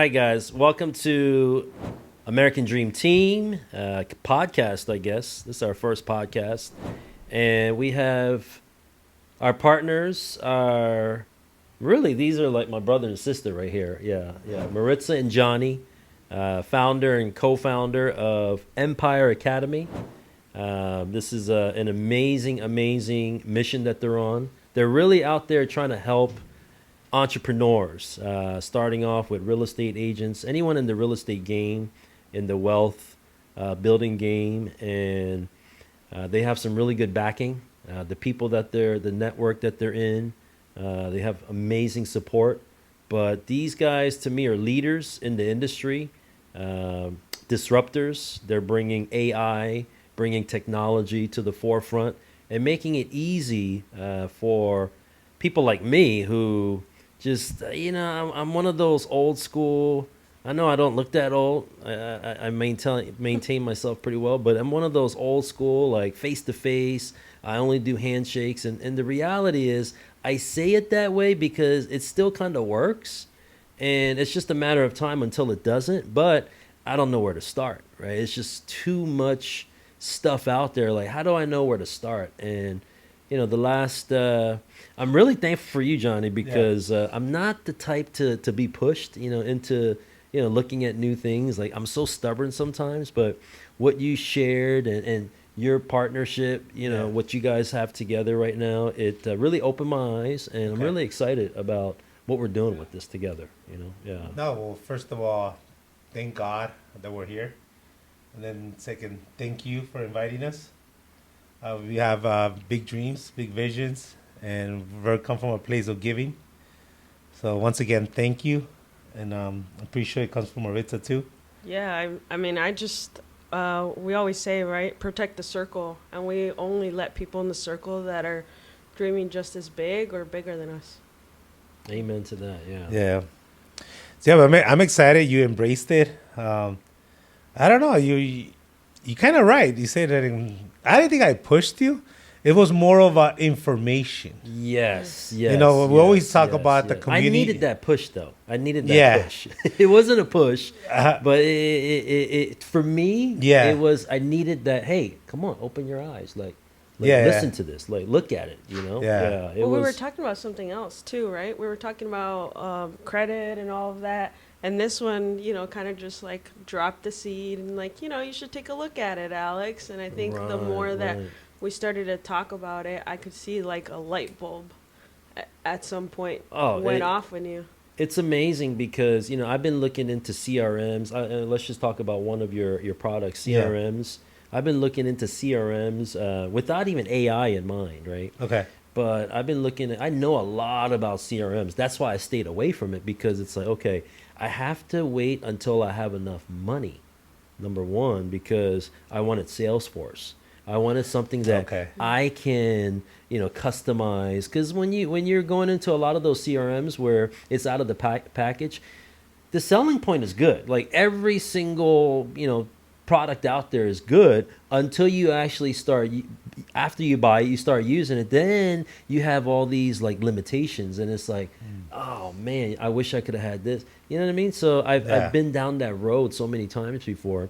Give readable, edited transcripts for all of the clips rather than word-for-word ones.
right, guys. Welcome to American Dream Team podcast, I guess. This is our first podcast. And we have our partners are really, these are like my brother and sister right here. Yeah. Maritza and Johnny, founder and co-founder of Empire Academy. This is an amazing mission that they're on. They're really out there trying to help entrepreneurs, starting off with real estate agents, anyone in the real estate game, in the wealth building game, and they have some really good backing. The people the network that they're in, they have amazing support. But these guys, to me, are leaders in the industry, disruptors. They're bringing AI, bringing technology to the forefront, and making it easy for people like me who just, I'm one of those old school. I know I don't look that old. I maintain myself pretty well, but I'm one of those old school, like face to face. I only do handshakes, and the reality is, I say it that way because it still kind of works, and it's just a matter of time until it doesn't. But I don't know where to start. Right? It's just too much stuff out there. Like, how do I know where to start? And the last, I'm really thankful for you, Johnny, because I'm not the type to be pushed, into, looking at new things. Like, I'm so stubborn sometimes, but what you shared and your partnership, what you guys have together right now, it really opened my eyes, and I'm really excited about what we're doing with this together, Yeah. No, well, first of all, thank God that we're here. And then second, thank you for inviting us. We have big dreams, big visions, and we come from a place of giving. So once again, thank you, and I'm pretty sure it comes from Maritza too. Yeah, we always say, right, protect the circle, and we only let people in the circle that are dreaming just as big or bigger than us. Amen to that. Yeah. Yeah. So yeah, but I'm excited. You embraced it. I don't know. You kind of right. You said that. I didn't think I pushed you. It was more of information. Yes. We always talk about the community. I needed that push, though. Push. It wasn't a push, but it for me, it was. I needed that. Hey, come on, open your eyes, listen to this, look at it. Yeah. We were talking about something else too, right? We were talking about credit and all of that. And this one, kind of just dropped the seed and you should take a look at it, Alex. And I think the more that we started to talk about it, I could see a light bulb at some point went off in you. It's amazing because, I've been looking into CRMs. Let's just talk about one of your products, CRMs. Yeah. I've been looking into CRMs without even AI in mind, right? Okay. But I've been I know a lot about CRMs. That's why I stayed away from it, because it's okay, I have to wait until I have enough money, number one, because I wanted Salesforce. I wanted something that I can, customize. Because when you're going into a lot of those CRMs where it's out of the package, the selling point is good. Like, every single, product out there is good until you actually start. After you buy it, you start using it, then you have all these limitations, and it's oh man, I wish I could have had this. You know what I mean? So I've been down that road so many times before,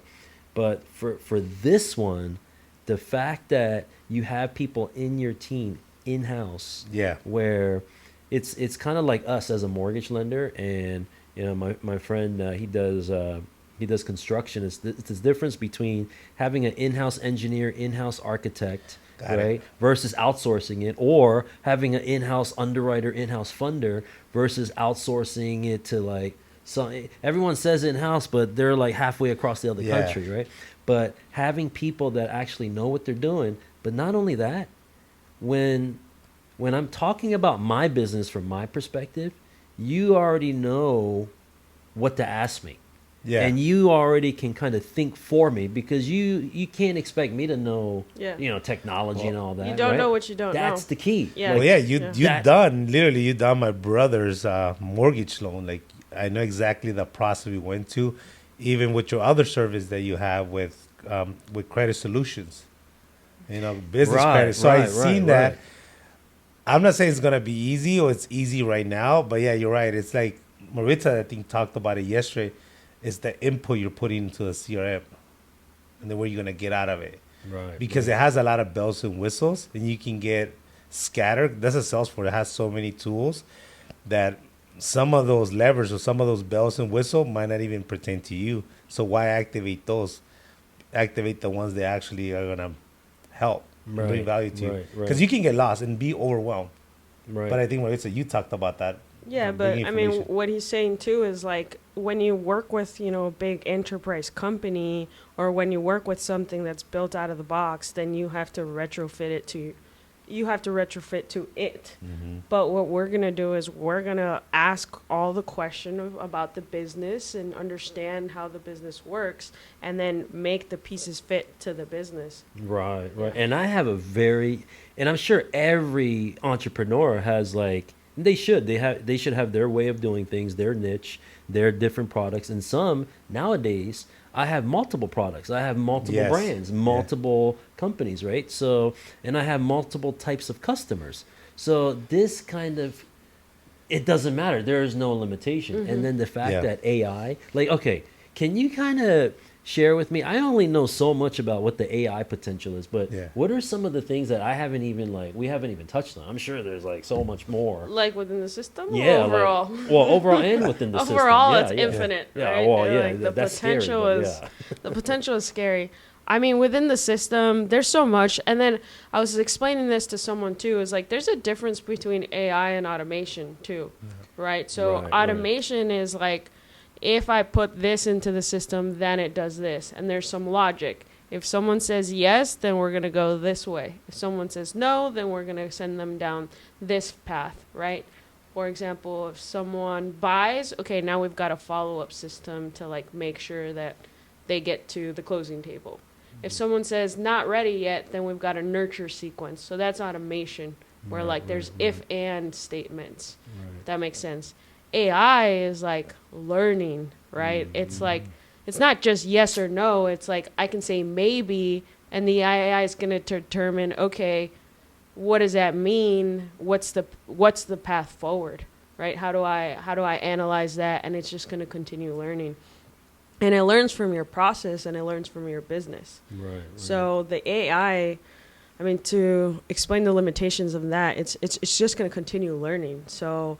but for this one, the fact that you have people in your team in-house, where it's kind of like us as a mortgage lender, and my friend, he does construction. It's the difference between having an in-house engineer, in-house architect, versus outsourcing it, or having an in-house underwriter, in-house funder, versus outsourcing it to everyone says in-house, but they're halfway across the other country, right? But having people that actually know what they're doing. But not only that, when I'm talking about my business from my perspective, you already know what to ask me. Yeah. And you already can kind of think for me, because you can't expect me to know, technology and all that. You don't know what you don't know. That's the key. Yeah. Well, you done my brother's mortgage loan. I know exactly the process we went to, even with your other service that you have with Credit Solutions, business credit. So I've seen that. I'm not saying it's gonna be easy or it's easy right now, but yeah, you're right. It's Maritza, I think, talked about it yesterday, is the input you're putting into the CRM, and then what you're gonna get out of it. Right. Because it has a lot of bells and whistles, and you can get scattered. That's a Salesforce. It has so many tools that some of those levers or some of those bells and whistles might not even pertain to you. So why activate those? Activate the ones that actually are gonna help and bring Right, value to you. right, Because right. you can get lost and be overwhelmed. Right. But I think Maritza, you talked about that. Yeah, but bringing I mean, information. what he's saying too is like when you work with, a big enterprise company, or when you work with something that's built out of the box, then you have to retrofit it to it. Mm-hmm. But what we're going to do is we're going to ask all the question about the business and understand how the business works, and then make the pieces fit to the business. Right, right. And I have and I'm sure every entrepreneur has they should have their way of doing things, their niche, their different products. And some nowadays, I have multiple products. I have multiple Yes. brands, multiple companies, right? So, and I have multiple types of customers. So this kind of, it doesn't matter. There is no limitation. And then the fact Yeah. that AI, okay, can you kind of share with me? I only know so much about what the AI potential is, but Yeah. what are some of the things that we haven't even touched on? I'm sure there's so much more. Like within the system? Yeah, or overall? overall and within the system. Overall, Yeah, it's yeah. infinite. Yeah, right? well, yeah, Like, the that's scary, potential but is yeah. the potential is scary. I mean, within the system, there's so much. And then I was explaining this to someone too. Is like there's a difference between AI and automation too, right? So Right, automation is like, if I put this into the system, then it does this, and there's some logic. If someone says yes, then we're gonna go this way. If someone says no, then we're gonna send them down this path, right? For example, if someone buys, okay, now we've got a follow-up system to make sure that they get to the closing table. If someone says not ready yet, then we've got a nurture sequence. So that's automation, where there's if and statements. That makes sense. AI is learning, right? It's it's not just yes or no. It's I can say maybe, and the AI is going to determine, okay, what does that mean? What's the path forward, right? How do I analyze that? And it's just going to continue learning. And it learns from your process, and it learns from your business. Right. So the AI, I mean, to explain the limitations of that, it's just going to continue learning. So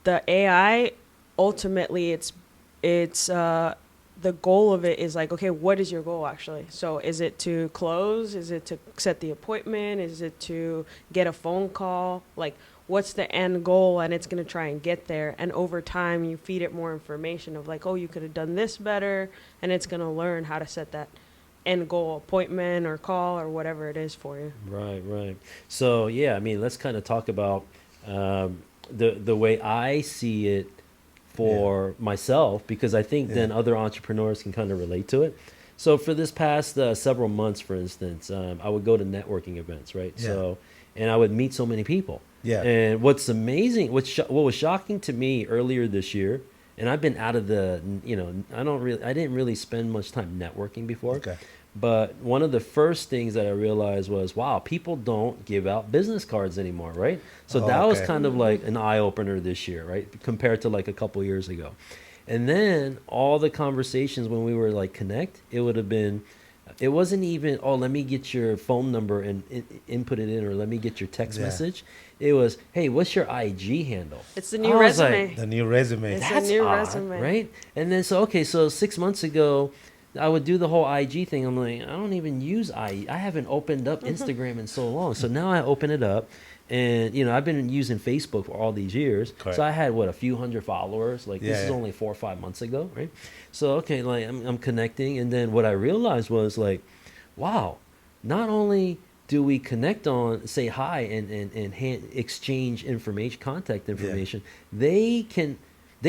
the AI, ultimately, it's the goal of it is okay, what is your goal actually? So is it to close? Is it to set the appointment? Is it to get a phone call? What's the end goal? And it's going to try and get there. And over time, you feed it more information of oh, you could have done this better. And it's going to learn how to set that end goal appointment or call or whatever it is for you. Right, right. So, yeah, I mean, let's kind of talk about the way I see it for myself, because I think then other entrepreneurs can kind of relate to it. So for this past several months, for instance, I would go to networking events, right? Yeah. So, and I would meet so many people. Yeah. And what's amazing, what was shocking to me earlier this year, and I've been out of the, I didn't really spend much time networking before. Okay. But one of the first things that I realized was, wow, people don't give out business cards anymore, right? So that was kind of an eye-opener this year, right? Compared to a couple years ago. And then all the conversations when we were connect, it would have been, it wasn't even, oh, let me get your phone number and input it in, or let me get your text message. It was, hey, what's your IG handle? It's the new resume. The new resume. It's That's a new odd, resume. right? And then, so 6 months ago, I would do the whole IG thing. I'm like, I don't even use I haven't opened up Instagram in so long. So now I open it up, and I've been using Facebook for all these years. Correct. So I had a few hundred followers. This is only 4 or 5 months ago, right? So okay, I'm connecting, and then what I realized was wow, not only do we connect on, say hi, and exchange information, contact information, they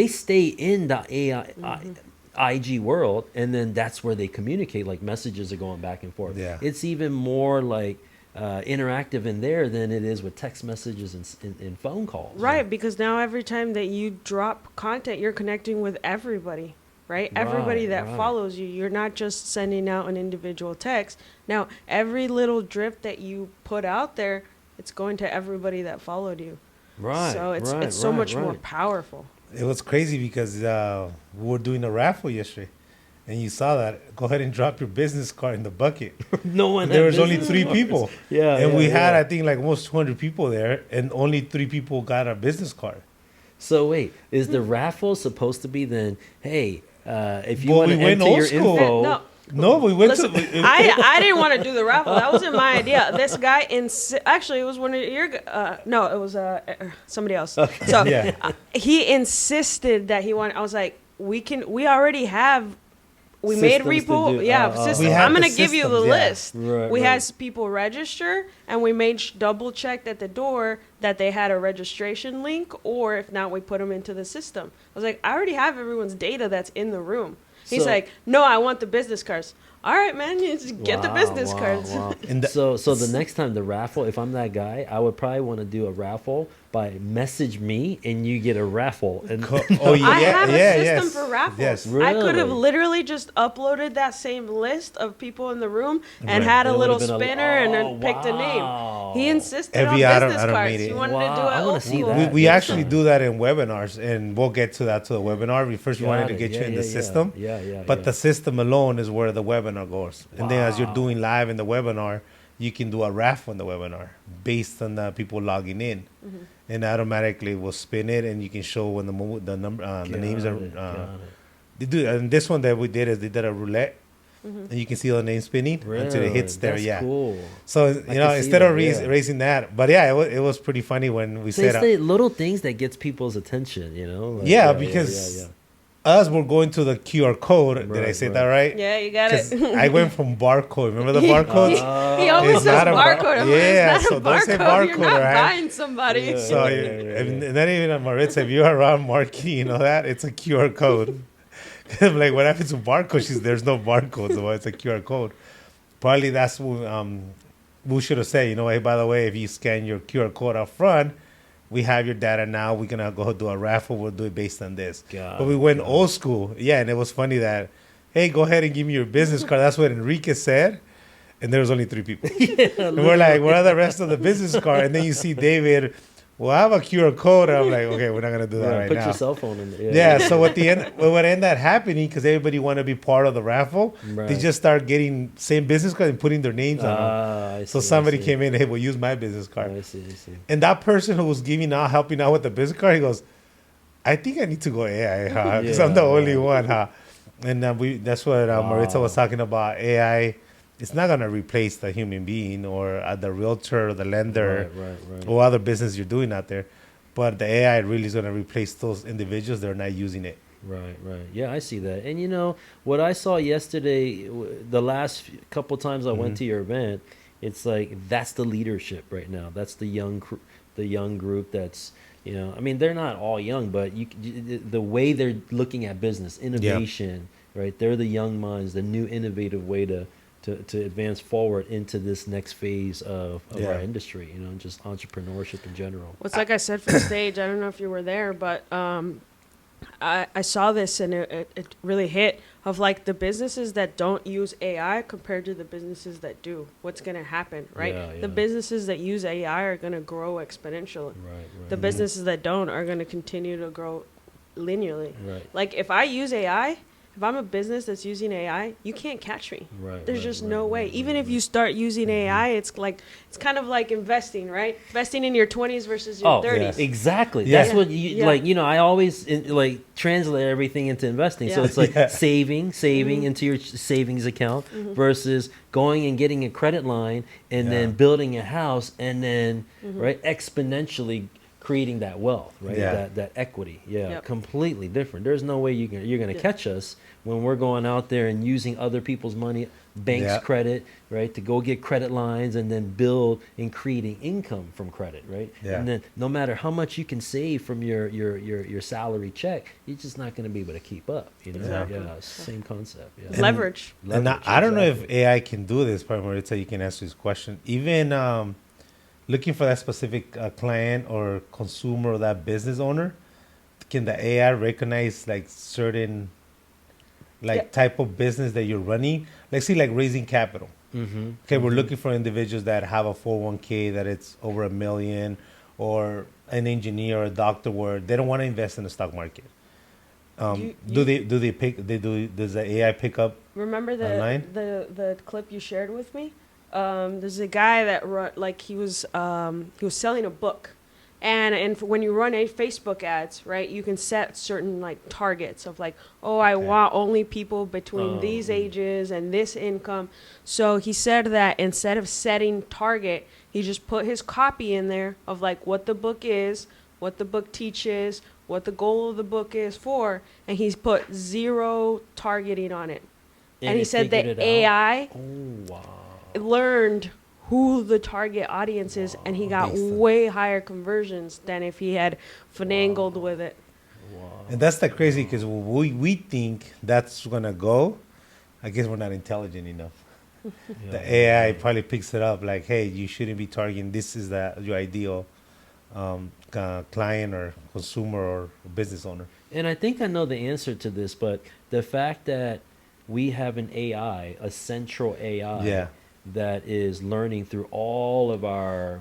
stay in the AI. IG world, and then that's where they communicate. Messages are going back and forth. Yeah. It's even more interactive in there than it is with text messages and phone calls. Right, because now every time that you drop content, you're connecting with everybody, right? Everybody that follows you. You're not just sending out an individual text. Now, every little drip that you put out there, it's going to everybody that followed you. Right. So it's so much more powerful. It was crazy because we were doing a raffle yesterday, and you saw that. Go ahead and drop your business card in the bucket. No one. There had was only business 3 cards. people. Yeah, and yeah, we had, yeah. I think, like almost 200 people there, and only 3 people got a business card. So wait, is the raffle supposed to be then? Hey, if you Well, want we to went enter old your school. info, No, No, we went listen, to. I didn't want to do the raffle. That wasn't my idea. This guy actually it was one of your no, it was somebody else. Okay. So Yeah. he insisted that he wanted. I was like, we already have. We made Systems to repo, do- systems. We have I'm the gonna give you the systems, yeah. list. Right, we right. had people register, and we made double checked at the door that they had a registration link, or if not, we put them into the system. I was like, I already have everyone's data that's in the room. He's So- like, no, I want the business cards. All right, man, you just get the Wow, business wow, cards. wow. And the- so the next time the raffle, if I'm that guy, I would probably want to do a raffle by message me and you get a raffle. And Oh yeah, I have a yeah, system yes. for raffles. Yes. I could have Really? literally just uploaded that same list of people in the room and Right. had a It little would've been spinner oh, and then picked a wow. name. He insisted Every on item- business item cards. made it. He wanted Wow, to do it I wanna old see school. that. We next actually time. do that in webinars, and we'll get to that to the webinar. We first wanted to get you in the system, but the system alone is where the webinar goes. And then as you're Wow. doing live in the webinar, you can do a raffle in the webinar based on the people logging in, and automatically will spin it, and you can show when the number the names are. They do, and this one that we did is they did a roulette, and you can see the name spinning until it hits there. That's yeah. cool. So I you can know, see instead that, of yeah. raising that, but yeah, it was pretty funny when we So said it's the little things that gets people's attention, you know? Like, Yeah, because us were going to the QR code. Did I Right, say right. that right? Yeah, you got 'Cause it. I went from barcode. Remember the barcodes? He always It's says not a bar- barcode. I'm yeah, like, it's so not a don't say barcode. You're barcode, not right? buying somebody. Yeah. So and not even on Maritza, if you're around marketing, you know that it's a QR code. I'm like, what happens to barcode? There's no barcode, so it's a QR code. Probably that's what we should have said. You know, hey, by the way, if you scan your QR code up front, we have your data now. We're gonna go do a raffle. We'll do it based on this. But we went old school. Yeah, and it was funny that, hey, go ahead and give me your business card. That's what Enrique said. And there was only 3 people. And we're like, where are the rest of the business card? And then you see David, well, I have a QR code. And I'm like, okay, we're not going to do that right put now. your cell phone in there. Yeah, so at the end, what ended up happening, because everybody wanted to be part of the raffle, Right. they just start getting same business card and putting their names on them. I So see, somebody I see. came in, hey, well, use my business card. I see. And that person who was helping out with the business card, he goes, I think I need to go AI, because I'm the only one, And that's what Maritza was talking about. AI, it's not going to replace the human being or the realtor or the lender Right. or other business you're doing out there. But the AI really is going to replace those individuals that are not using it. Right. Yeah, I see that. And you know what I saw yesterday, the last couple times I went to your event, it's like that's the leadership right now. That's the young group. That's I mean they're not all young, but the way they're looking at business, innovation, right? They're the young minds, the new innovative way to advance forward into this next phase of our industry. Just entrepreneurship in general. Well, it's like I said from stage. I don't know if you were there, but I saw this and it really hit of like the businesses that don't use AI compared to the businesses that do. What's going to happen, right? Yeah. The businesses that use AI are going to grow exponentially. Right. The businesses that don't are going to continue to grow linearly. Right. Like if I use AI, if I'm a business that's using AI, you can't catch me. Right. There's just no way. Even if you start using AI, it's kind of like investing, right? Investing in your 20s versus your 30s. Exactly. Yeah. That's what you like. I always translate everything into investing. So it's like saving into your savings account versus going and getting a credit line and then building a house and then right exponentially creating that wealth, right? That equity. Completely different. There's no way you're gonna catch us when we're going out there and using other people's money, banks' credit, right, to go get credit lines and then build and creating income from credit, right? And then no matter how much you can save from your salary check, you're just not going to be able to keep up. Exactly. Yeah, same concept. Yeah. Leverage. And I don't know if AI can do this, but Maritza, you can answer this question. Even looking for that specific client or consumer or that business owner, can the AI recognize like certain type of business that you're running? Like see, like raising capital. Okay, we're looking for individuals that have a 401k that it's over $1 million, or an engineer or a doctor where they don't want to invest in the stock market. Does the AI pick up Remember online? the clip you shared with me? There's a guy that he was selling a book, and when you run a Facebook ads, right, you can set certain like targets of like, oh, I want only people between these ages and this income. So he said that instead of setting target, he just put his copy in there of like what the book is, what the book teaches, what the goal of the book is for, and he's put 0 targeting on it. And he said that AI learned who the target audience is, and he got way higher conversions than if he had finagled with it. And that's the crazy, because we think that's going to go. I guess we're not intelligent enough. The AI probably picks it up like, hey, you shouldn't be targeting. This is your ideal client or consumer or business owner. And I think I know the answer to this, but the fact that we have an AI, a central AI, that is learning through all of our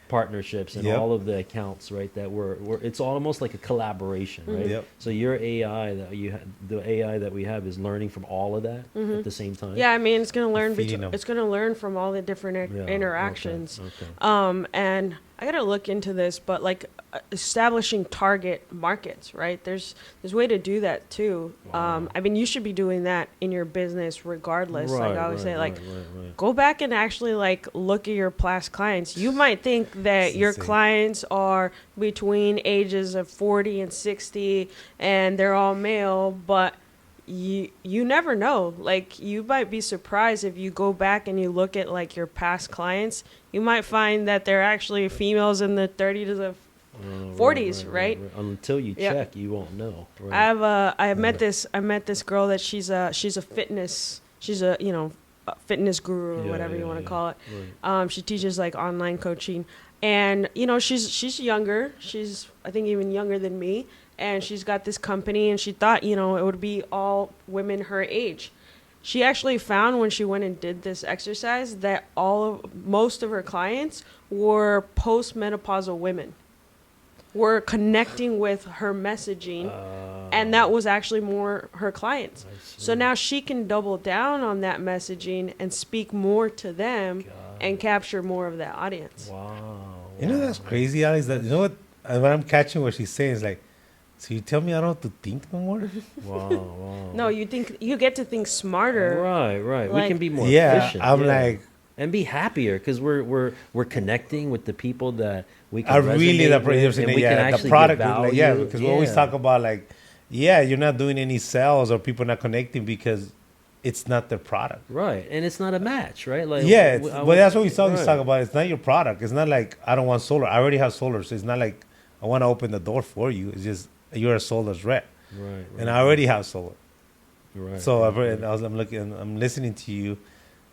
partnerships and all of the accounts, right? That we're it's almost like a collaboration, right? Yep. So your AI the AI that we have is learning from all of that at the same time. Yeah, I mean, it's going to learn. It's going to learn from all the different interactions. Okay. And I got to look into this, but like establishing target markets, right? There's a way to do that too. Wow. I mean, you should be doing that in your business regardless. Right, like I always say, like right. go back and actually like look at your past clients. You might think that your clients are between ages of 40 and 60 and they're all male, but you never know. Like, you might be surprised if you go back and you look at like your past clients. You might find that they're actually females in the 30s to the 40s, right? Until you check, you won't know. Right? I met this girl that she's a fitness, a fitness guru or whatever you want to call it. Right. She teaches like online coaching, and she's younger. She's, I think, even younger than me, and she's got this company, and she thought it would be all women her age. She actually found, when she went and did this exercise, that most of her clients were postmenopausal women. Were connecting with her messaging, and that was actually more her clients. So now she can double down on that messaging and speak more to them and capture more of that audience. Wow. That's crazy, Alex. That what I'm catching what she's saying is like, so you tell me I don't have to think no more? Wow. No, you get to think smarter. Right. Like, we can be more efficient. I'm like, and be happier, because we're connecting with the people that we can I really resonate with, and we can actually the product give value. because we always talk about like, you're not doing any sales or people not connecting because it's not their product. Right, and it's not a match, right? Like, but that's what we always talk about. It's not your product. It's not like I don't want solar. I already have solar, so it's not like I want to open the door for you. It's just you're a solar's rep, right? And I already have solar. Right. So I'm listening to you.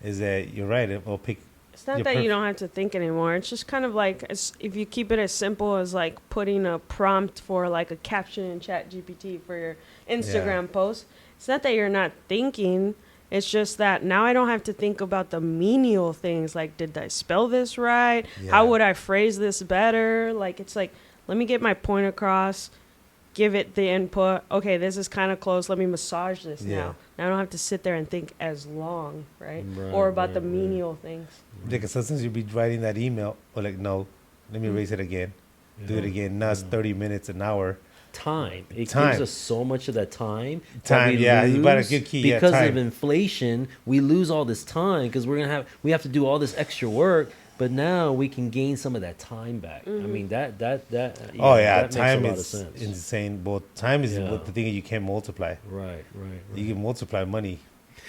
Is that you're right? It will pick. It's not that you don't have to think anymore. It's just kind of like, if you keep it as simple as like putting a prompt for like a caption in ChatGPT for your Instagram post. It's not that you're not thinking. It's just that now I don't have to think about the menial things like, did I spell this right? Yeah. How would I phrase this better? Like, it's like, let me get my point across, give it the input. Okay, this is kind of close. Let me massage this now. Now I don't have to sit there and think as long, right? Or about the menial things. Because sometimes you'll be writing that email, or like, no, let me erase it again. Do it again. Now it's 30 minutes, an hour. Time. It gives us so much of that time. You better good key. Because of inflation, we lose all this time because we have to do all this extra work. But now we can gain some of that time back. I mean, that that time makes is insane. But time is the thing you can't multiply. Right. You can multiply money.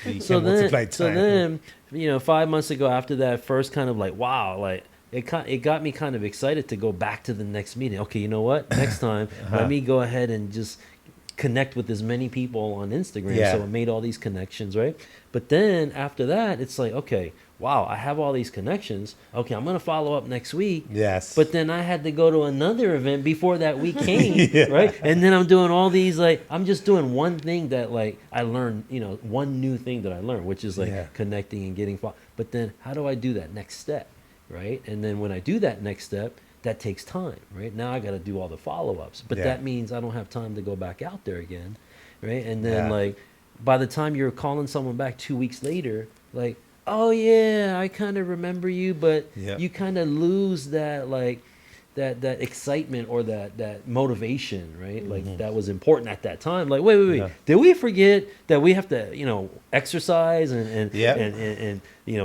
You so can't multiply time. So then, 5 months ago, after that first kind of like, wow, like it got me kind of excited to go back to the next meeting. Okay, you know what? Next time, let me go ahead and just connect with as many people on Instagram. So I made all these connections, right? But then after that, it's like, okay, wow, I have all these connections. Okay, I'm going to follow up next week. Yes. But then I had to go to another event before that week came, right? And then I'm doing all these, like, I'm just doing one thing that, like, I learned, one new thing that I learned, which is, like, connecting and getting. But then how do I do that next step, right? And then when I do that next step, that takes time, right? Now I got to do all the follow-ups, but that means I don't have time to go back out there again, right? And then like by the time you're calling someone back 2 weeks later, like, oh yeah, I kind of remember you, but you kind of lose that like that excitement or that motivation, right? Like that was important at that time. Like, wait, did we forget that we have to, exercise and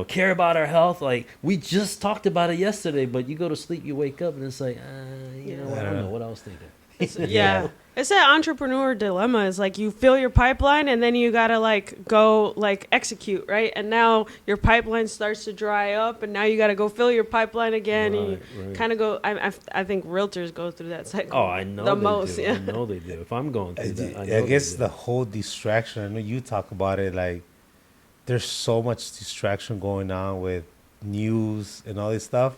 care about our health? Like we just talked about it yesterday, but you go to sleep, you wake up, and it's like, I don't know what I was thinking. It's that entrepreneur dilemma. Is like you fill your pipeline and then you gotta like go like execute, right? And now your pipeline starts to dry up, and now you gotta go fill your pipeline again. And you kind of go. I think realtors go through that cycle. Oh, I know the they most. do. Yeah. I know they do. If I'm going through that, I guess the whole distraction. I know you talk about it. Like, there's so much distraction going on with news and all this stuff.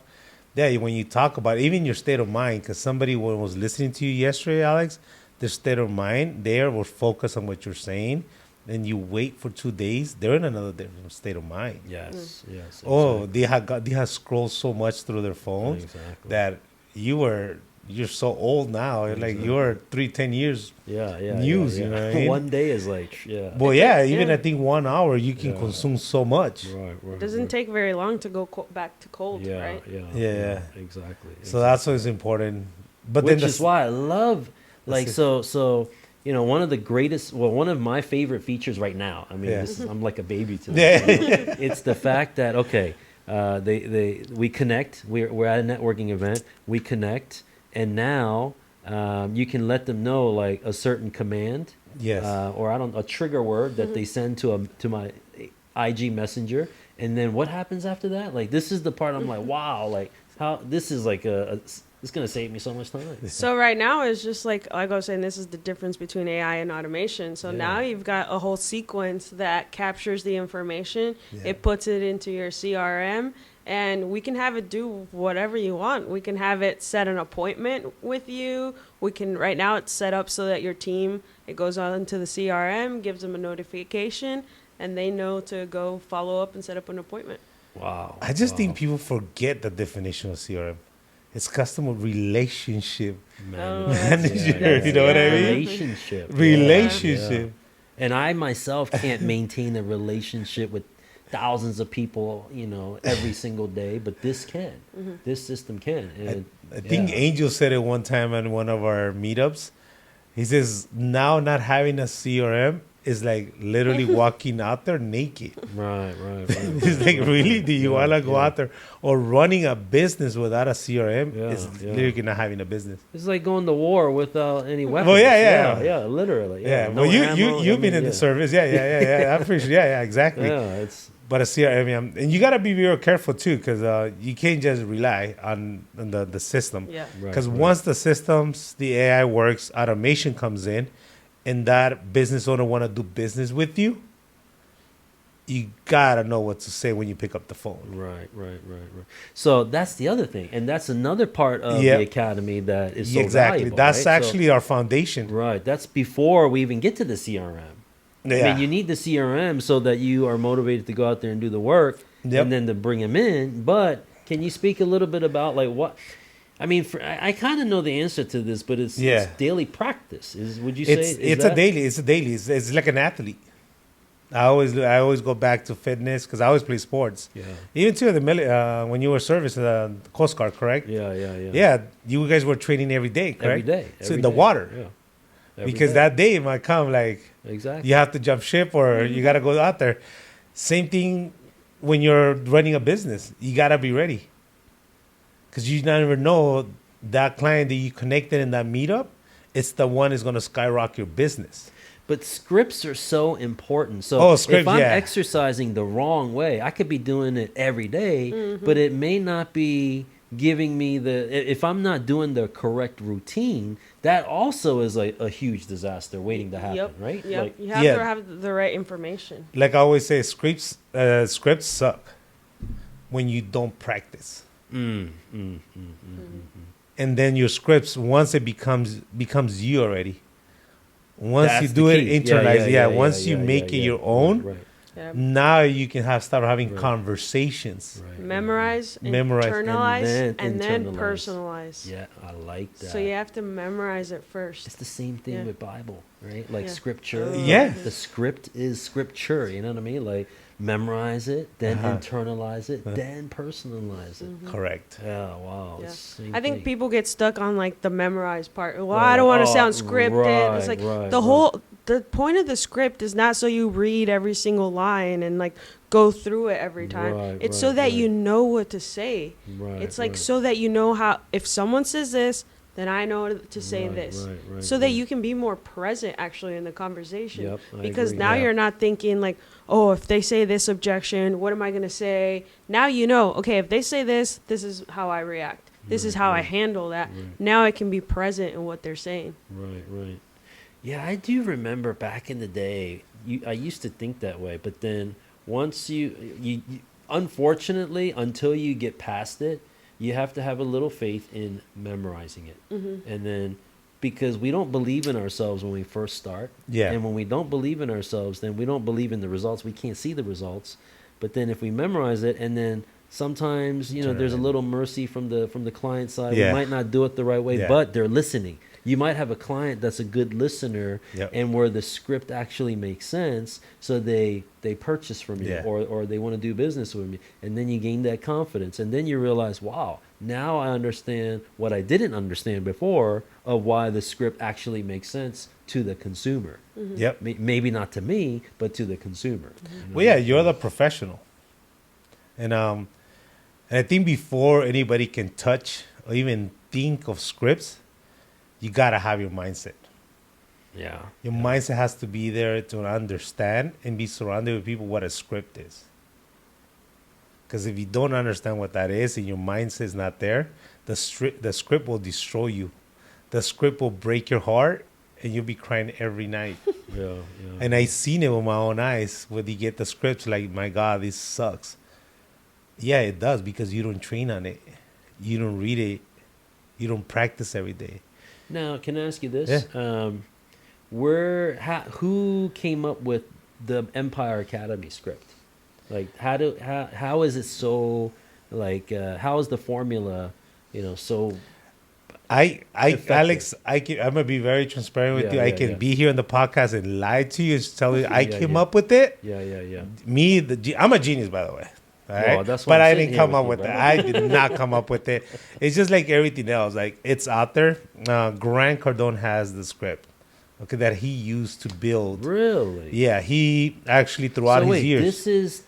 Yeah, when you talk about it, even your state of mind, because somebody was listening to you yesterday, Alex, their state of mind, they will focus on what you're saying, and you wait for 2 days, they're in another different state of mind. Yes. Oh, exactly. they have scrolled so much through their phones that you're so old now. Like you're 10 years news. You know what I mean? 1 day is like Well, even I think 1 hour you can consume so much. Right. It doesn't take very long to go back to cold, right? Yeah, exactly. So that's what's important. But which then is why I love one of the greatest, one of my favorite features right now. I mean, I'm like a baby to this. It's the fact that we connect. We're at a networking event. We connect, and now you can let them know like a certain command, or a trigger word that they send to my IG messenger, and then what happens after that? Like this is the part I'm like, wow, like how this is like it's going to save me so much time. So right now it's just like I was saying, this is the difference between AI and automation. So now you've got a whole sequence that captures the information. It puts it into your CRM, and we can have it do whatever you want. We can have it set an appointment with you. Right now it's set up so that your team, it goes on to the CRM, gives them a notification, and they know to go follow up and set up an appointment. Wow. I just think people forget the definition of CRM. It's customer relationship manager. You know what I mean? Relationship. And I myself can't maintain a relationship with thousands of people, every single day, but this can. This system can. And I think Angel said it one time at one of our meetups. He says, now not having a CRM is like literally walking out there naked. Right. It's like, really? Do you want to go out there? Or running a business without a CRM is literally not having a business. It's like going to war without any weapons. Well, yeah, literally. Yeah, well, you've been in the service. Yeah. I appreciate. Yeah, exactly. Yeah, but a CRM, and you got to be real careful too, because you can't just rely on the system. Yeah. Because once the systems, the AI works, automation comes in, and that business owner want to do business with you, you gotta know what to say when you pick up the phone. Right. So that's the other thing, and that's another part of the academy that is so valuable. That's actually our foundation. Right. That's before we even get to the CRM. Yeah. I mean, you need the CRM so that you are motivated to go out there and do the work, and then to bring them in. But can you speak a little bit about like what? I mean, I kind of know the answer to this, but it's daily practice. Would you say it's a daily? It's like an athlete. I always go back to fitness because I always play sports. Yeah. Even too when you were service Coast Guard, correct? Yeah. Yeah, you guys were training every day, correct? Every day. So in the water. Yeah. Because that day it might come like you have to jump ship or you got to go out there. Same thing when you're running a business. You got to be ready. Because you never know that client that you connected in that meetup, it's the one that's going to skyrocket your business. But scripts are so important. So if I'm exercising the wrong way, I could be doing it every day, but it may not be giving me if I'm not doing the correct routine, that also is like a huge disaster waiting to happen, right? Yep. Like, you have to have the right information. Like I always say, scripts suck when you don't practice. And then your scripts, once it becomes you already. Once you do it internalized, once you make it your own, Yeah. Now you can start having Right. conversations. Right. Memorize, Memorize, internalize, and and then internalize. personalize. Yeah, I like that. So you have to memorize it first. It's the same thing Yeah. with Bible, right? Like Yeah. scripture. Oh, Yeah. The script is scripture. You know what I mean? Like memorize it, then internalize it, then personalize it. Correct. Yeah. Wow. Yeah. it's the same I think thing. people get stuck on like the memorized part. Well, Right, I don't want to oh, sound scripted. It's like right, the right. whole the point of the script is not so you read every single line and like go through it every time. Right, It's so right, that right. you know what to say. Right. It's like right. so that you know how if someone says this, then I know to say Right, this. right, right, So that right. you can be more present actually in the conversation. Yep, I because agree. now Yeah. you're not thinking like, oh, if they say this objection, what am I going to say? Now you know, okay, if they say this, this is how I react. This is Right, how I right, handle that. right. Now I can be present in what they're saying. Right, right. Yeah, I do remember back in the day, I used to think that way, but then once you unfortunately, until you get past it, you have to have a little faith in memorizing it. And then, because we don't believe in ourselves when we first start. Yeah. And when we don't believe in ourselves, then we don't believe in the results. We can't see the results. But then if we memorize it, and then sometimes, there's a little mercy from the client side. Yeah. We might not do it the right way, Yeah. but they're listening. You might have a client that's a good listener, Yep. and where the script actually makes sense, so they purchase from you, Yeah. or they want to do business with you, and then you gain that confidence, and then you realize, wow, now I understand what I didn't understand before of why the script actually makes sense to the consumer. Yep. Maybe not to me, but to the consumer. Well, yeah, you're the professional, and I think before anybody can touch or even think of scripts, you gotta have your mindset. Yeah. Your mindset has to be there to understand and be surrounded with people what a script is. Because if you don't understand what that is and your mindset is not there, the script will destroy you. The script will break your heart, and you'll be crying every night. Yeah. And I seen it with my own eyes when you get the scripts like, my God, this sucks. Yeah, it does, because you don't train on it. You don't read it. You don't practice every day. Now, can I ask you this? Yeah. Who came up with the Empire Academy script? Like, how is it so, like, how is the formula, so effective? Alex, I'm gonna be very transparent with you. I can be here on the podcast and lie to you and tell you I came up with it. Yeah. Me, I'm a genius, by the way. All right? Well, that's why but I'm I sitting didn't here come up with with you, that. brother. I did not come up with it. It's just like everything else. Like, it's out there. Grant Cardone has the script, okay, that he used to build. Really? Yeah, he actually throughout So wait, his years. this is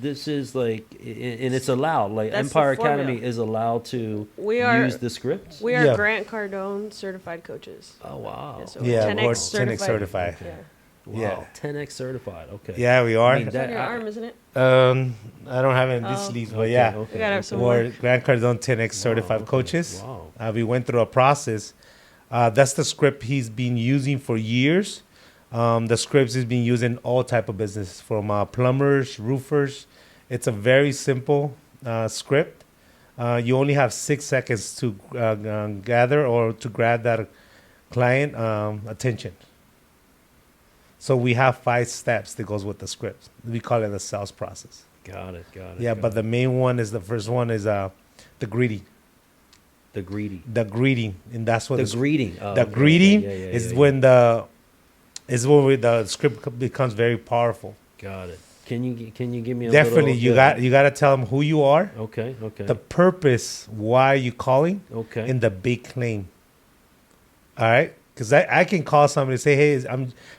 this is like, and it's allowed. Like, That's the Empire Academy formula. is allowed to use the scripts. We are Yeah. Grant Cardone certified coaches. Oh wow. Yeah, so Yeah, 10X or certified. 10X certified. Yeah. Wow. Yeah. 10X certified. Okay. Yeah, we are. I mean, It's on your I- arm, isn't it? I don't have it in these Oh. sleeves, but Okay, yeah. okay, We gotta have okay. some Or Grant Cardone 10X certified okay. coaches. Wow. We went through a process. That's the script he's been using for years. The scripts he's been using in all type of businesses, from plumbers, roofers. It's a very simple script. You only have 6 seconds to gather or to grab that client attention. So we have 5 steps that goes with the script. We call it the sales process. Got it. Yeah, but the main one is, the first one is the greeting. the greedy. The greeting, and that's what The greeting. Oh, the okay, greeting okay. Yeah, is yeah. when the script becomes very powerful. Got it. Can you give me a Definitely, little, you got to tell them who you are, Okay. the purpose, why you calling, Okay. and the big claim. All right, because I can call somebody and say, hey,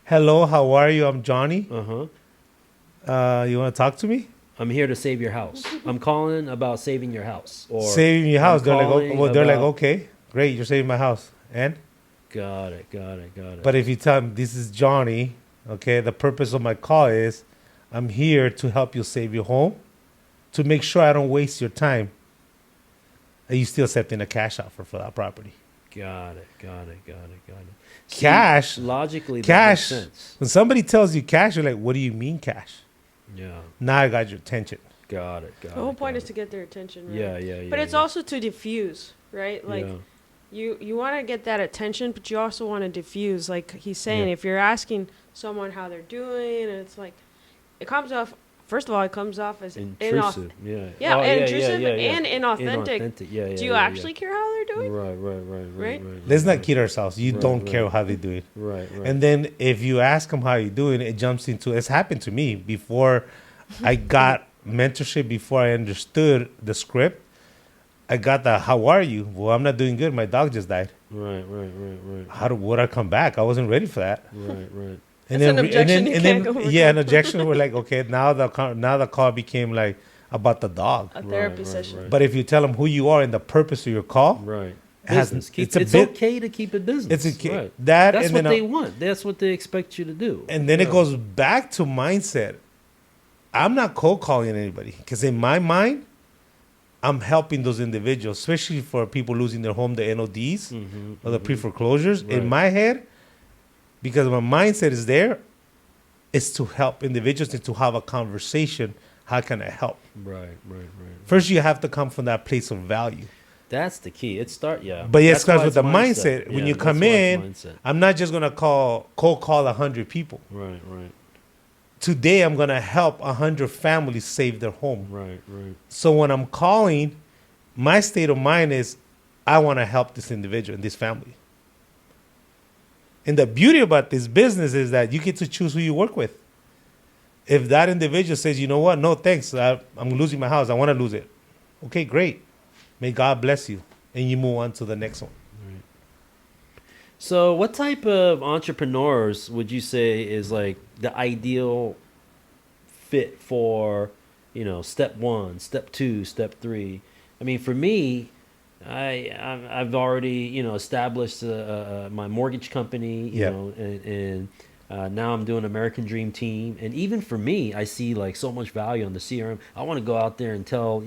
hello, how are you? I'm Johnny. You want to talk to me? I'm here to save your house. I'm calling about saving your house. Or Saving your house. I'm They're like, calling they're like, about- okay, great, you're saving my house, and. Got it. But if you tell them, this is Johnny, okay, the purpose of my call is I'm here to help you save your home, to make sure I don't waste your time. Are you still accepting a cash offer for that property? Got it. See, Cash, logically, that cash. makes sense. When somebody tells you cash, you're like, what do you mean cash? Yeah. Now I got your attention. Got it. The whole point is to get their attention, right? Yeah. But it's yeah. also to diffuse, right? Like, Yeah. you want to get that attention, but you also want to diffuse. Like he's saying, Yeah. if you're asking someone how they're doing, and it's like, it comes off. First of all, it comes off as intrusive. Yeah. Yeah, Oh, intrusive and inauthentic. Yeah, yeah. Do you actually care how they're doing? Right. Let's not kid ourselves. You Right, don't right. care how they do it. Right. And then if you ask them how you doing, it jumps into, it's happened to me before I got mentorship, before I understood the script. I got the, how are you? Well, I'm not doing good. My dog just died. Right. Would I come back? I wasn't ready for that. Right. And That's an objection you can't overcome. yeah, an objection. We're like, okay, now the call became like about the dog. A therapy session. But if you tell them who you are and the purpose of your call, Right. it has- Business. it's Okay to keep it business. It's okay. Right. That That's and what then they want. That's what they expect you to do. and then it goes back to mindset. I'm not cold calling anybody because in my mind, I'm helping those individuals, especially for people losing their home, the NODs or the pre-foreclosures. Right. In my head, because my mindset is there, is to help individuals and to have a conversation. How can I help? Right. First, you have to come from that place of value. That's the key. But it But it starts with the mindset. When you come in, mindset. I'm not just gonna cold call 100 people. Right. Today, I'm gonna help 100 families save their home. Right. So when I'm calling, my state of mind is, I want to help this individual and this family. And the beauty about this business is that you get to choose who you work with. If that individual says, you know what, no thanks, I'm losing my house, I want to lose it. Okay, great. May God bless you. And you move on to the next one. So, what type of entrepreneurs would you say is like the ideal fit for, step 1, step 2, step 3? I mean, for me, I've already established my mortgage company, and now I'm doing American Dream Team, and even for me, I see like so much value on the CRM. I want to go out there and tell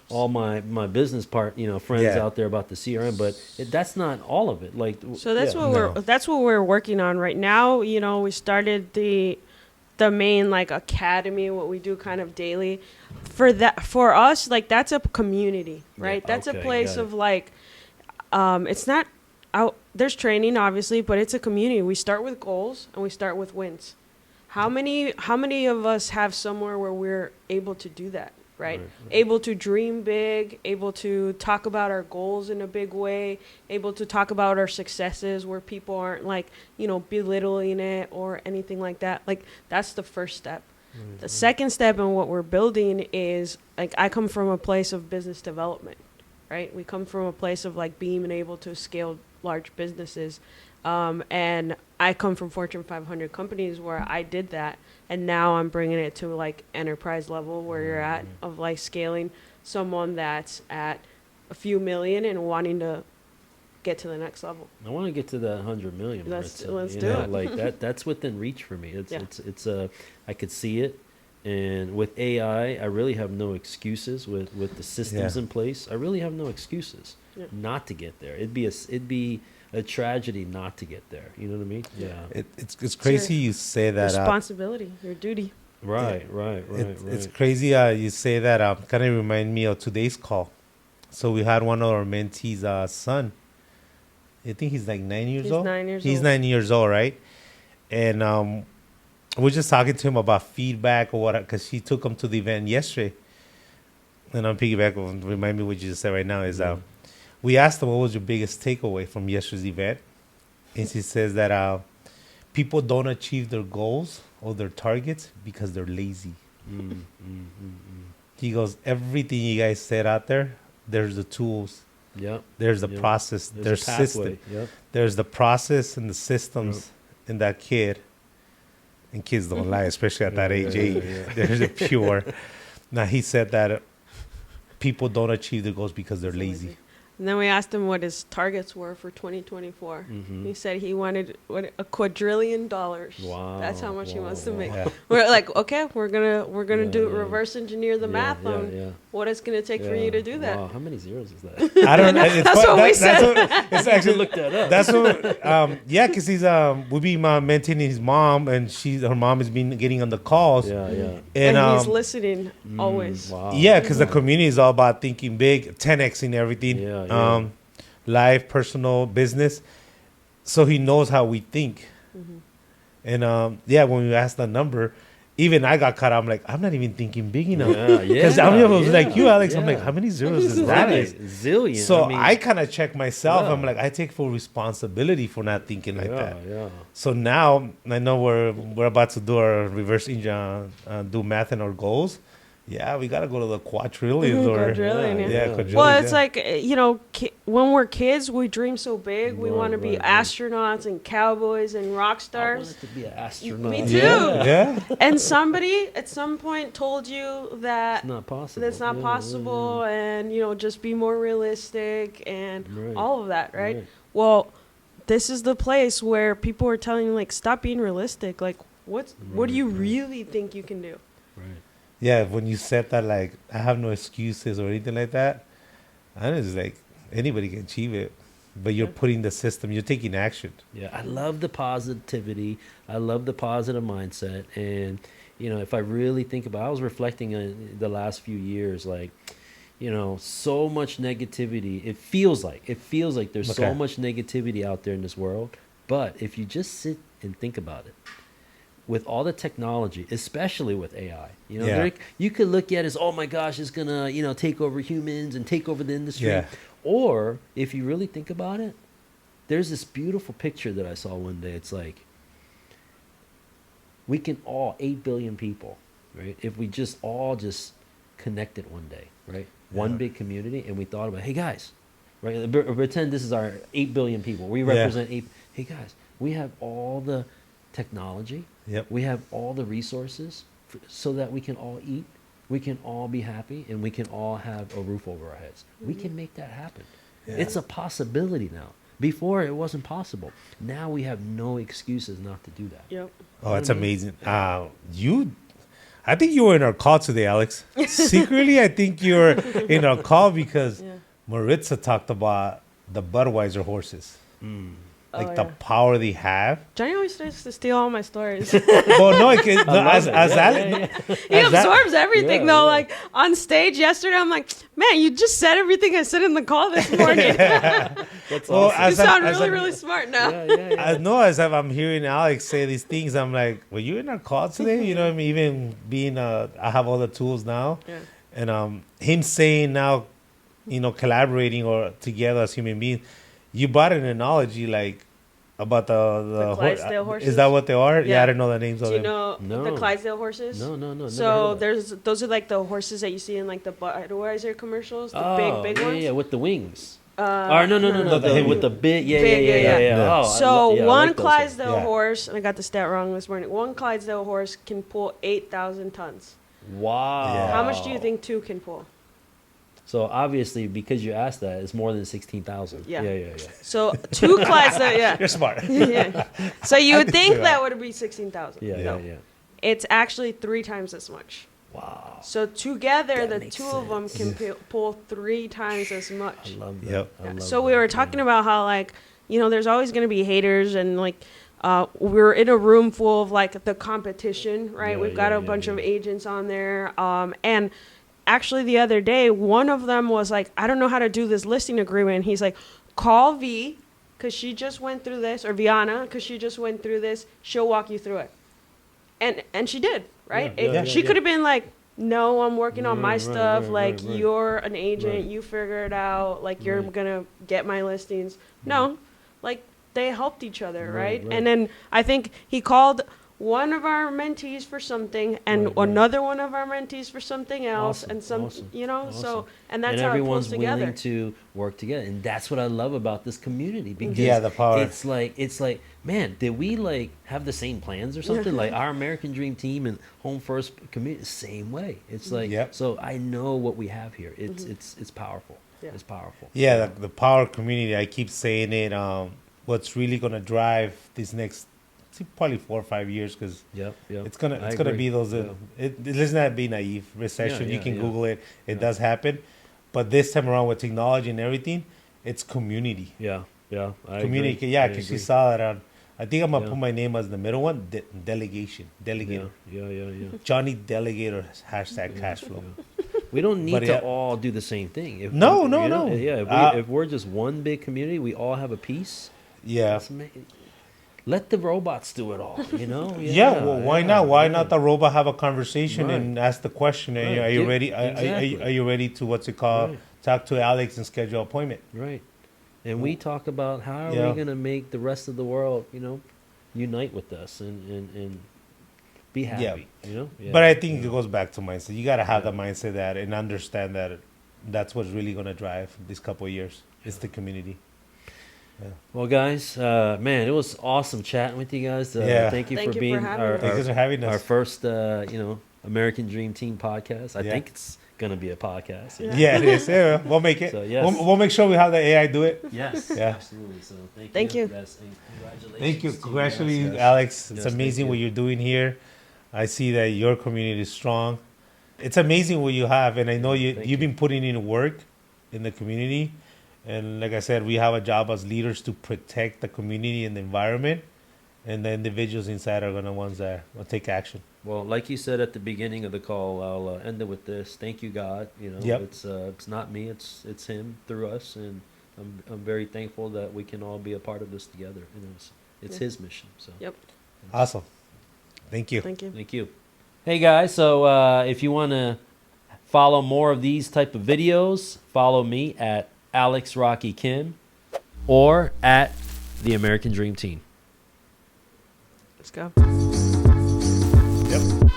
all my business friends out there about the CRM, but that's not all of it. Like, so that's what we're working on right now. We started the main like academy, what we do kind of daily. For us, like that's a community, right? That's a place of like, it's not out. There's training obviously, but it's a community. We start with goals and we start with wins. How many of us have somewhere where we're able to do that? Right? Able to dream big, able to talk about our goals in a big way, able to talk about our successes where people aren't like, belittling it or anything like that. Like that's the first step. The second step in what we're building is like, I come from a place of business development, right? We come from a place of like being able to scale large businesses. And I come from Fortune 500 companies where I did that. And now I'm bringing it to like enterprise level where you're at of like scaling someone that's at a few million and wanting to get to the next level. I want to get to that 100 million. Let's do it. Like that's within reach for me. It's I could see it. And with AI, I really have no excuses with the systems in place. I really have no excuses not to get there. It'd be a tragedy not to get there. You know what I mean? Yeah. It's crazy you say that. Responsibility, your duty. Right. It's crazy you say that. Kind of remind me of today's call. So we had one of our mentees' son. I think he's like 9 years old. He's 9 years old, right? And we're just talking to him about feedback or what, because she took him to the event yesterday. And I'm piggybacking. Remind me what you just said right now is we asked him what was your biggest takeaway from yesterday's event, and she says that people don't achieve their goals or their targets because they're lazy. He goes, everything you guys said out there, there's the tools. Yep. There's the process. There's system. Yep. There's the process and the systems in that kid. And kids don't lie, especially at that age 8. There's a pure. Now, he said that people don't achieve their goals because they're lazy. And then we asked him what his targets were for 2024. He said he wanted $1 quadrillion. Wow. That's how much he wants to make. We're like, okay, we're gonna do reverse engineer the math on what it's gonna take for you to do that. Wow, how many zeros is that? I don't know. That's what we said. It's actually look that up. That's what. Because he's we'll be mentoring his mom, and her mom has been getting on the calls. Yeah. And he's listening always. Wow. Yeah, because the community is all about thinking big, 10xing everything. Life, personal, business. So he knows how we think. And when we asked the number, even I got caught. I'm like, I'm not even thinking big enough. Yeah, Because yeah, I was like you, Alex. I'm yeah. like, how many zeros is that? Right, Is? zillion. So mean, I kind of check myself. Yeah. I'm like, I take full responsibility for not thinking like that. Yeah. So now I know we're about to do our reverse engine, do math in our goals. Yeah, we gotta go to the quadrillions or Quadrillion, yeah. quadrillions. Well, it's yeah. like, when we're kids, we dream so big. We Right, want to be right. astronauts and cowboys and rock I stars. wanted to be an astronaut. Me too. Yeah. And somebody at some point told you that It's not possible. that's not Yeah, possible, and just be more realistic and Right. all of that, right? Right. Well, this is the place where people are telling you, like, stop being realistic. Like, what do you really think you can do? Right. Yeah, when you said that, like, I have no excuses or anything like that, I was like, anybody can achieve it. But you're putting the system, you're taking action. Yeah, I love the positivity. I love the positive mindset. And, if I really think about it, I was reflecting on the last few years, like, so much negativity. It feels like there's so Okay. much negativity out there in this world. But if you just sit and think about it, with all the technology, especially with AI, Yeah. you could look at it as, oh my gosh, it's gonna, take over humans and take over the industry. Yeah. Or if you really think about it, there's this beautiful picture that I saw one day. It's like, we can all, 8 billion people, right? If we just all just connected one day, right? One Yeah. big community, and we thought about, hey guys, right? Pretend this is our 8 billion people. We Yeah. represent 8. Hey guys, we have all the technology. Yep. We have all the resources so that we can all eat, we can all be happy, and we can all have a roof over our heads. We can make that happen. Yeah. It's a possibility now. Before, it wasn't possible. Now we have no excuses not to do that. Yep. Oh, that's amazing. I think you were in our call today, Alex. Secretly, I think you were in our call because Yeah. Maritza talked about the Budweiser horses. Like Oh, the yeah. power they have. Johnny always tries to steal all my stories. Well, no, as it. Alex, He as that- absorbs everything, Yeah, though. yeah. Like, on stage yesterday, I'm like, man, you just said everything I said in the call this morning. That's Well, awesome. You as I- sound as really, I- really smart now. Yeah. I know as I'm hearing Alex say these things, I'm like, were you in our call today? You know what I mean? Even being, I have all the tools now. Yeah. And him saying now, collaborating or together as human beings, you brought an analogy like about the Clydesdale horses? Is that what they are? Yeah, Yeah. I don't know the names Do of you them. know No. the Clydesdale horses? No. Never heard So of that. those are like the horses that you see in like the Budweiser commercials, the Oh, big yeah, ones. yeah, with the wings. Uh, No, the heavy with the big, yeah. Yeah. Oh, So I one like those Clydesdale Yeah. horse, and I got the stat wrong this morning. One Clydesdale horse can pull 8,000 tons. things. Wow. Yeah. How much do you think two can pull? So obviously, because you asked that, it's more than 16,000. Yeah. Yeah. So two Clydesdale, yeah. You're smart. Yeah. So you I would could think see that that. would be 16,000. Yeah. No. Yeah. It's actually 3 times as much. Wow. So together, That the makes two of them can pull 3 times as I much. love that. Yep. I love So that. we were talking about how, like, there's always going to be haters, and like we're in a room full of like the competition, right? Yeah, We've got yeah, a bunch of yeah. agents on there, and actually the other day one of them was like, I don't know how to do this listing agreement. And he's like, call V because she just went through this, or Viana because she just went through this. She'll walk you through it. And she did, right? She could have been like, no, I'm working on my Right, stuff. right, like, right. you're an agent, Right. you figure it out. Like, you're Right. gonna get my listings. No, like they helped each other, Right, right? right. And then I think he called one of our mentees for something, and Right, right. another one of our mentees for something else, Awesome, and some, awesome, so awesome. and that's and how it everyone's pulls together. willing to work together, and that's what I love about this community because Yeah, the power. It's like, man, did we like have the same plans or something? Like our American Dream Team and Home First community, same way. It's like, Yep. so I know what we have here. It's powerful. Yeah. It's powerful. Yeah, the power community. I keep saying it. What's really gonna drive these next probably 4 or 5 years? Because Yep. it's gonna agree. be those. Yeah. Let's not be naive. Recession. Yeah, you can yeah. Google it. It Yeah. does happen. But this time around with technology and everything, it's community. Yeah. I Community. agree. Yeah, I because she agree. saw that on. I think I'm gonna Yeah. put my name as the middle one. Delegation. Delegator. Yeah. Johnny Delegator hashtag cash flow. We don't need But to yeah. all do the same thing. If No, you no, know, no. Yeah, if we're just one big community, we all have a piece. Yeah. Let's make it. let the robots do it all. You know? Yeah, well, why not? Why yeah. not the robot have a conversation Right. and ask the question? Right. Are you Give- ready? exactly. Are you ready to what's it called? Right. Talk to Alex and schedule an appointment. Right. And we talk about how are Yeah. we going to make the rest of the world, you know, unite with us and be happy. Yeah. You know. Yeah. But I think it goes back to mindset. You got to have Yeah. the mindset that and understand that that's what's really going to drive this couple of years. It's the community. Well, guys, man, it was awesome chatting with you guys. Yeah. Thank you Thank for you for being having our, us. Thank you for having us. our first, you know, American Dream Team podcast. I Yeah. think it's gonna be a podcast. you know? Yeah, it is. Yeah, we'll make it. So, yes. We'll make sure we have the AI do it. Yes. Yeah. Absolutely. So Thank you. Yes, and congratulations. Thank you. to Congratulations, guys. Alex. It's Yes, thank amazing you. what you're doing here. I see that your community is strong. It's amazing what you have, and I know Thank you've you. been putting in work in the community. And like I said, we have a job as leaders to protect the community and the environment, and the individuals inside are gonna ones that will take action. Well, like you said at the beginning of the call, I'll end it with this. Thank you, God. You know, Yep. it's not me, it's Him through us, and I'm very thankful that we can all be a part of this together. You know, it's Yeah. His mission. So Yep. Awesome. Thank you. Thank you. thank you. Hey guys, so if you want to follow more of these type of videos, follow me at Alex Rocky Kim or at the American Dream Team. Let's go. Yep.